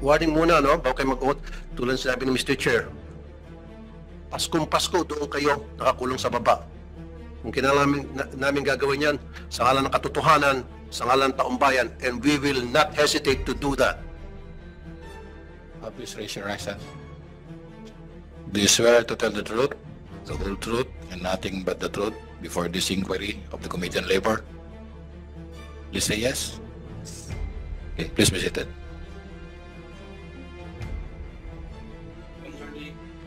warning muna, no? Bago kayo mag-vote, tulad sinabi ni Mr. Chair, Paskong Pasko, doon kayo nakakulong sa baba. Kung kailangan namin gagawin yan, sa ngalan ng katotohanan, sa ngalan ng taumbayan, and we will not hesitate to do that. Please raise your right hand. Do you swear to tell the truth, the whole truth, and nothing but the truth before this inquiry of the Committee on Labor? Please say yes. Okay, please be seated.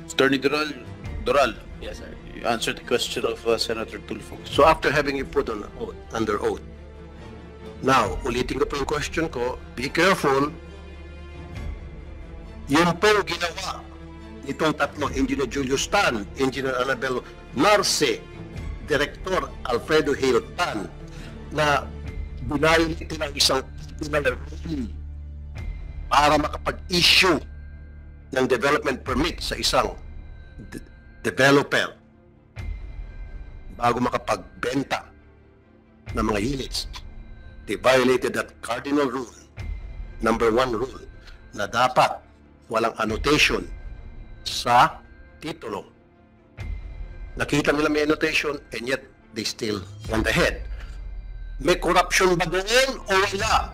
Attorney Doral, Yes, sir. you answered the question of Senator Tulfo. So after having you put on oath, under oath, now, ulitin ko po yung question ko, be careful, yung pong ginawa nitong tatlo, Engineer Julius Tan, Engineer Annabel Narce, Director Alfredo Hale Tan, na binayot ng isang criminal rule para makapag-issue ng development permit sa isang developer bago makapagbenta ng mga units. They violated that cardinal rule, number 1 rule, na dapat walang annotation sa titulo. Nakita nila may annotation and yet they still went ahead. May corruption ba doon o wala?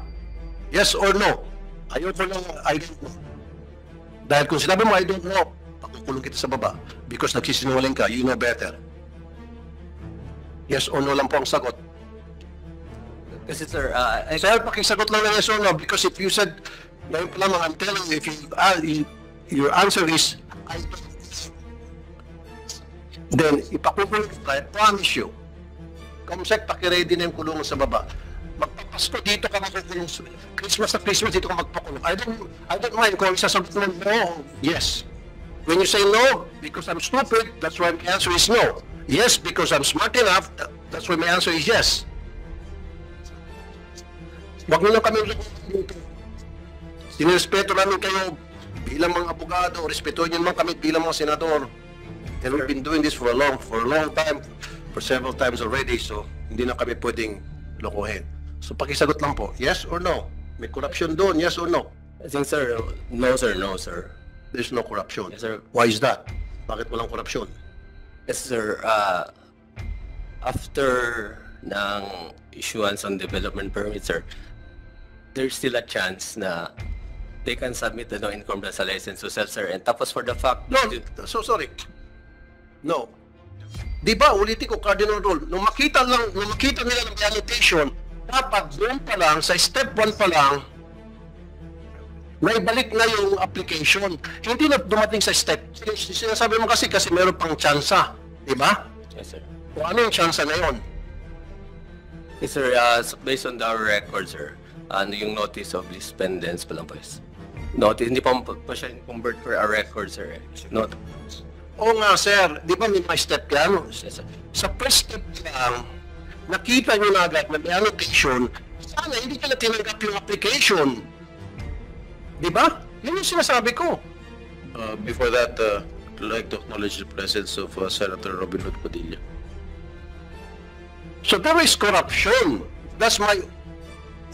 Yes or no? Ayoko lang, I don't know. Dahil kung sinabi mo, I don't know, pakukulong kita sa baba because nagsisinungaling ka, you know better. Yes or no lang po ang sagot. Kasi sir, Sir, pakisagot lang ng yes or no because if you said, ngayon pa lamang, I'm telling you, if your answer is, I don't know, then ipakukulong kita, I promise you, Comsec, pakiready na yung kulungan sa baba. Magpapasko dito ka makukulong. Christmas na Christmas, dito ka magpakulong. I don't mind kung isasagot mo no. Yes. When you say no, because I'm stupid, that's why my answer is no. Yes, because I'm smart enough, that's why my answer is yes. Huwag nyo lang kami dito. Sinirespeto namin kayo bilang mga abogado, respetuhin nyo naman kami bilang mga senador. And we've been doing this for a long time, for several times already, so hindi na kami pwedeng lokohin. So pakisagot lang po, yes or no? May corruption doon, yes or no? I think sir, no sir, no sir. There's no corruption. Yes, sir. Why is that? Bakit walang corruption? Yes sir, after ng issuance on development permit sir, there's still a chance na they can submit the no-income license to sell sir. And tapos for the fact, No, so sorry. No. Di ba, ulitin ko, cardinal rule, nung makita nila ng annotation, dapat doon pa lang, sa step 1 pa lang, naibalik na yung application. Hindi na dumating sa step. Sinasabi mo kasi meron pang tsansa. Di ba? yes sir. O ano yung tsansa na yun? Yes sir, so based on our record sir, ano yung notice of dispendence pa lang po is. Notice, hindi pa siya convert for a record sir. Not, Oo nga, sir. Di ba may mga step yan? yes sir. Sa first step lang, nakita nyo na agad na may annotation, sana hindi ka na tinanggap yung application. Di ba? Yun yung sinasabi ko. Before that, I'd like to acknowledge the presence of Senator Robin Hood Padilla. So there is corruption. That's my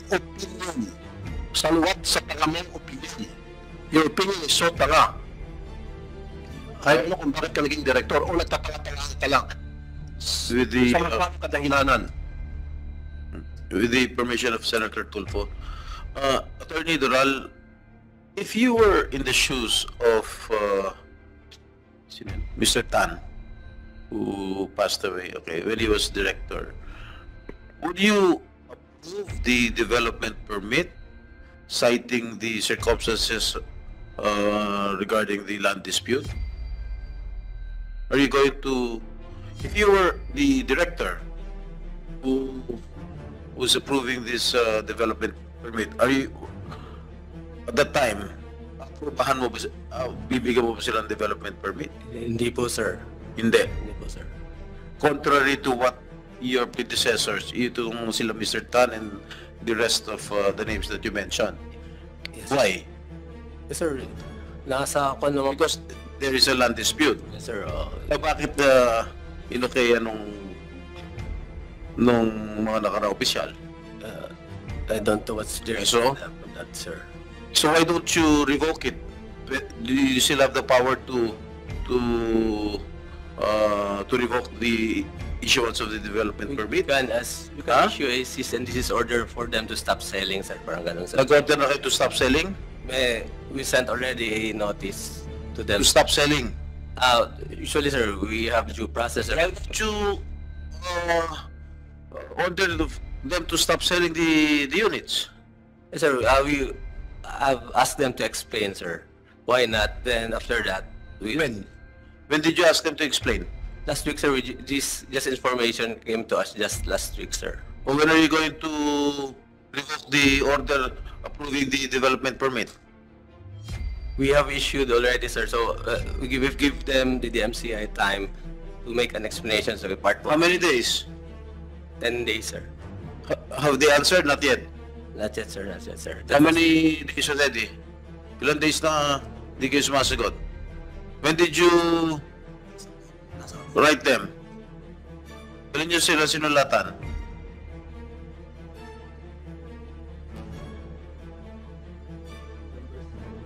opinion. Salwat sa tangamang opinion. Your opinion is so tanga. I don't know kung bakit ka naging director o nagtatanga-tanga ka lang. With the, Sa mga kadahilanan. with the permission of Senator Tulfo, Attorney Doral, if you were in the shoes of Mr. Tan, who passed away, okay, when he was director, would you approve the development permit citing the circumstances regarding the land dispute? Are you going to, if you were the director who was approving this development permit, are you, at that time, aprobahan mo ba, bibigyan mo ba sila ng development permit? Hindi po sir. Hindi. Hindi po sir. Contrary to what your predecessors, itong sila Mr. Tan and the rest of the names that you mentioned. Yes, Why? Yes sir. Nasa ako naman po. Because there is a land dispute. Yes sir. Bakit inokaya nung mga nakaraang opisyal? I don't know what's the So? that sir. So why don't you revoke it? Do you still have the power to revoke the issuance of the development permit? We can issue a cease and desist order for them to stop selling, sir. Parang ganun, sir. Nag-order na kayo to stop selling? We sent already a notice to them. To stop selling? Usually, sir, we have due process. Sir. Why don't you order them to stop selling the units? Yes, sir, we have asked them to explain, sir. Why not? Then after that, When did you ask them to explain? last week, sir, this information came to us just last week, sir. Or when are you going to revoke the order approving the development permit? We have issued already, sir. So we've give them the DMCI time to make an explanation. So part How many days? 10 days, sir. Have they answered? Not yet. Not yet, sir. Not yet, sir. How many days already? Ilan days na di kayo sumasagot? When did you write them? Kailan nyo sila sinulatan?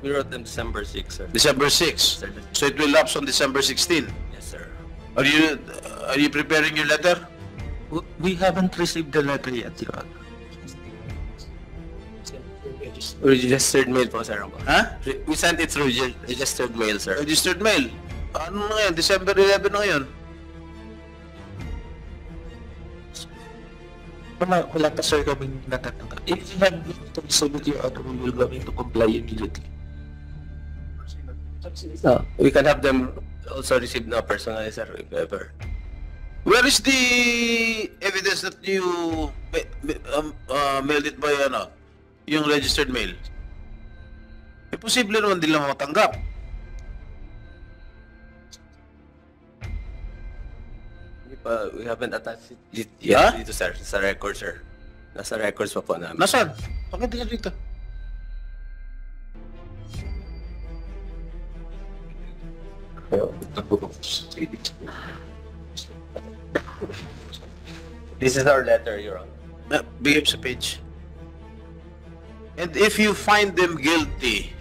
We wrote them December 6, sir. December 6. Sir. So it will lapse on December 16. Yes, sir. Are you preparing your letter? We haven't received the letter yet, Your Honor. Registered mail po, sir. Ha? We sent it through registered mail, sir. Registered mail. Ano na ngayon? December 11 na ngayon. Wala pa, sir, kaming natatanggap. If you have to submit, Your Honor, we will going to comply immediately. We can have them also receive na personally, sir, if ever. Where is the evidence that you mailed it by yung registered mail? Posible naman din lang matanggap. We haven't attached it Ha? yet dito, sir. Sa record, sir. Nasa records pa po namin. Nasaan? Pakita niya dito. This is our letter, Your Honor. Bigay mo sa page. And if you find them guilty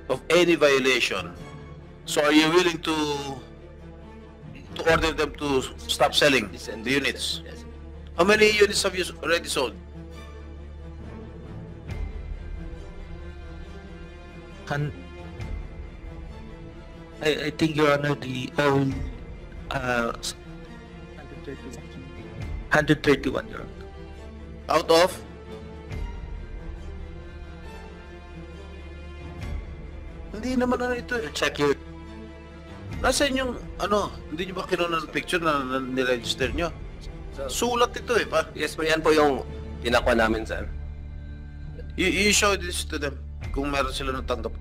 of any violation, so are you willing to order them to stop selling the units? Yes. How many units have you already sold? And I think, Your Honor, the 131, Your Honor. Out of? Hindi naman ito eh. Check your... Nasaan yung, hindi nyo ba kinuha ng picture na niregister nyo? Sulat ito eh, pa. Yes po, yan po yung tinakwa namin, sir. You show this to them kung meron sila natanggap.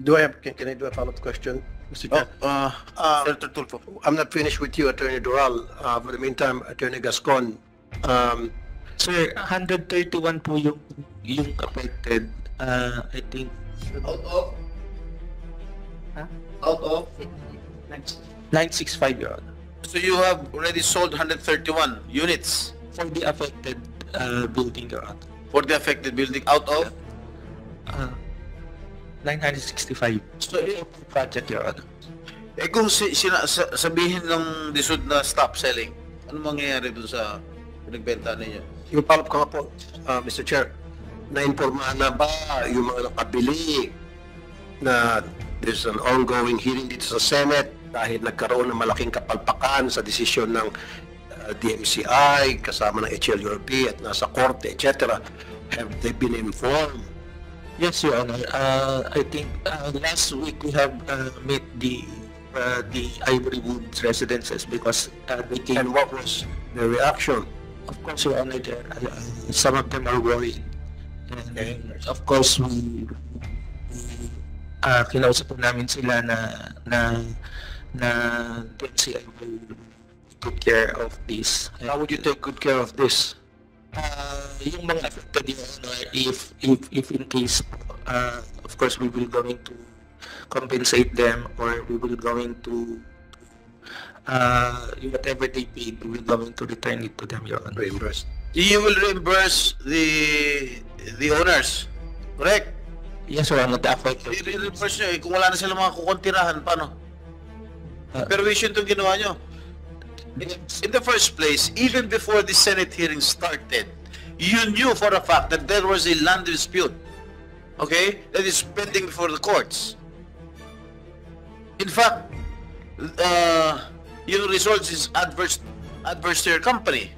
Can I do a follow-up question, Mr. Chair? Senator Tulfo. I'm not finished with you, Attorney Doral. For the meantime, Attorney Gascon, Sir, 131 po yung affected. I think... Out of? Huh? Out of? 965, Your Honor. So you have already sold 131 units For the affected building, Your Honor. for the affected building out of? 965. So, Project, Your Honor. kung sabihin ng DSUD na stop selling, ano mangyayari dun sa pinagbenta ninyo? yung follow-up ko nga po, Mr. Chair, na-informahan na ba yung mga nakabili na there's an ongoing hearing dito sa Senate dahil nagkaroon ng malaking kapalpakan sa desisyon ng DMCI kasama ng HLURP at nasa korte, etc. Have they been informed? Yes, Your Honor. I think last week we have met the Ivory Woods residences because they came. And what was the reaction? Of course, Your Honor, some of them are worried. And of course, we kinausap po namin sila na DMCI will take care of this. How would you take good care of this? Yung mga affected, Your Honor, if in case, of course, we will going to compensate them, or we will going to whatever they paid, we will going to return it to them, Your Honor. Reimbursed. You will reimburse the owners, correct? Yes, Your Honor, the affected. I-reimburse nyo, kung wala na silang mga kukontirahan, paano? Permission itong ginawa nyo. In the first place, even before the Senate hearing started, you knew for a fact that there was a land dispute, okay, that is pending before the courts. In fact, your results is adverse to your company.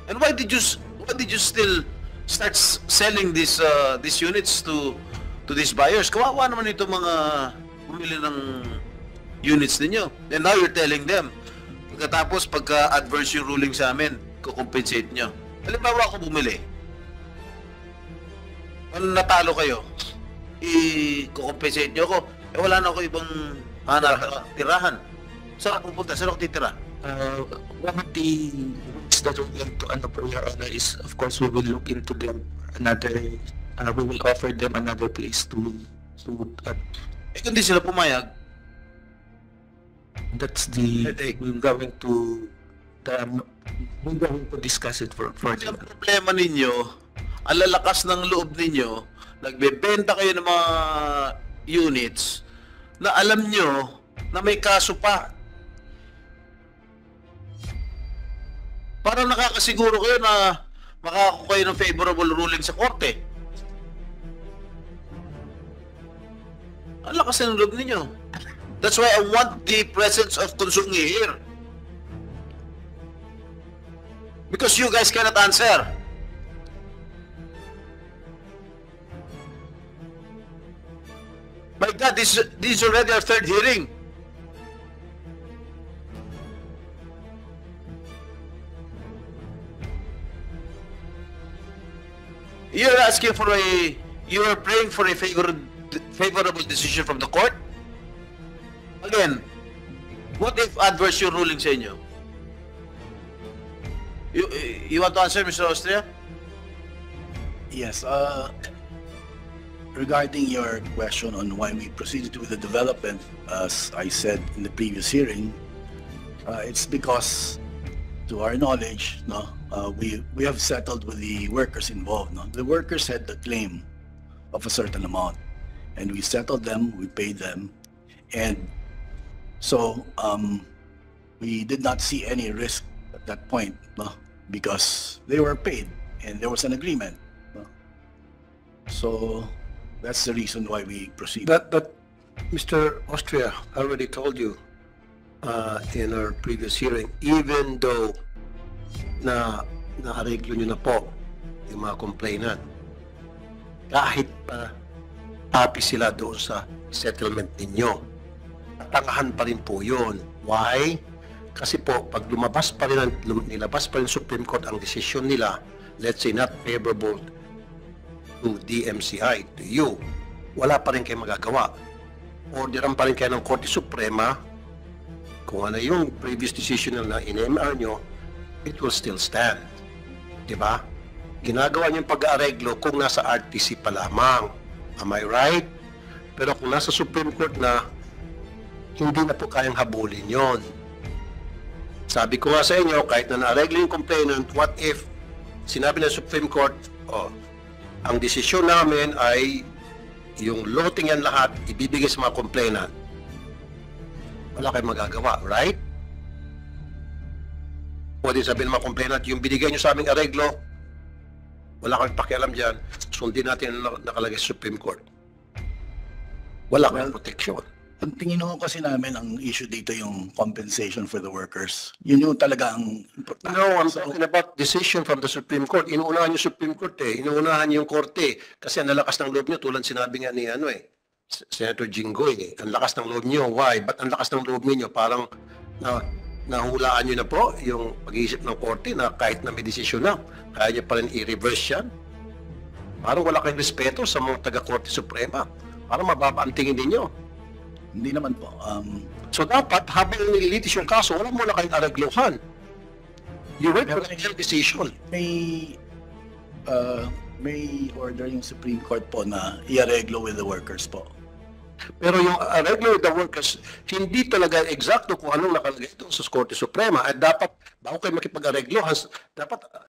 And why did you still start selling these units to these buyers? Kawawa naman ito mga bumili ng units ninyo. And now you're telling them, pagkatapos pagka-adverse yung ruling sa amin, kukompensate nyo. Halimbawa ako bumili. Kung natalo kayo, i-kukompensate nyo ako. Wala na ako ibang tirahan. Saan ako pupunta? Saan ako titira? One of the rules that we want to Your Honor is, of course, we will look into them we will offer them another place to kung di sila pumayag, that's we're going to discuss it for ang problema ninyo, ang lalakas ng loob ninyo, nagbebenta kayo ng mga units na alam nyo na may kaso pa. Parang nakakasiguro kayo na makakakuha kayo ng favorable ruling sa korte. Ang lakas ng loob ninyo. That's why I want the presence of Consungi here. Because you guys cannot answer. My God, this is already our third hearing. You're asking for you are praying for a favorable decision from the court? Again, what if adverse yung ruling sa inyo? You want to answer, Mr. Austria? Yes, regarding your question on why we proceeded with the development, as I said in the previous hearing, it's because, to our knowledge, we have settled with the workers involved. The workers had the claim of a certain amount, and we settled them, we paid them, and so we did not see any risk at that point, because they were paid and there was an agreement. So that's the reason why we proceeded. But Mr. Austria already told you in our previous hearing, even though na-areglo nyo na po yung mga complainant, kahit pa happy sila doon sa settlement ninyo, tangahan pa rin po yun. Why? Kasi po, pag nilabas pa rin Supreme Court ang desisyon nila, let's say not favorable to DMCI, to you, wala pa rin kayo magagawa. Orderan pa rin kayo ng Korte Suprema, kung ano yung previous decision na in-MR nyo, it will still stand. Diba? Ginagawa nyo yung pag-aareglo kung nasa RTC pa lamang. Am I right? Pero kung nasa Supreme Court na, hindi na po kayang habulin yon. Sabi ko nga sa inyo, kahit na na-areglo yung complainant, what if sinabi ng Supreme Court, ang desisyon namin ay yung loting yan lahat, ibibigay sa mga complainant. Wala kayong magagawa, right? Pwede sabihin ng mga complainant, yung binigay nyo sa aming areglo, wala kami pakialam dyan, sundin natin ang nakalagay sa Supreme Court. Wala kang protection. Ang tingin ko kasi namin, ang issue dito yung compensation for the workers. Yun yung talaga ang importante. No, I'm talking about decision from the Supreme Court. Inuunahan yung Supreme Court Inuunahan yung korte. Kasi ang lalakas ng loob nyo, tulad sinabi nga ni Senator Jinggoy ang lakas ng loob nyo. Why? Ba't ang lakas ng loob niyo? Parang nahulaan nyo na po yung pag-iisip ng korte na kahit na may desisyon na, kaya nyo pa rin i-reverse yan. Parang wala kayong respeto sa mga taga-Korte Suprema. Parang mababa ang tingin ninyo. Hindi naman po. So dapat, habang nililitis yung kaso, wala mo na kayong areglohan. You wait for the decision. May order yung Supreme Court po na i-areglo with the workers po. Pero yung arreglo with the workers, hindi talaga eksakto kung anong nakalagay ito sa Korte Suprema. At dapat, bago kayo makipag-areglo, dapat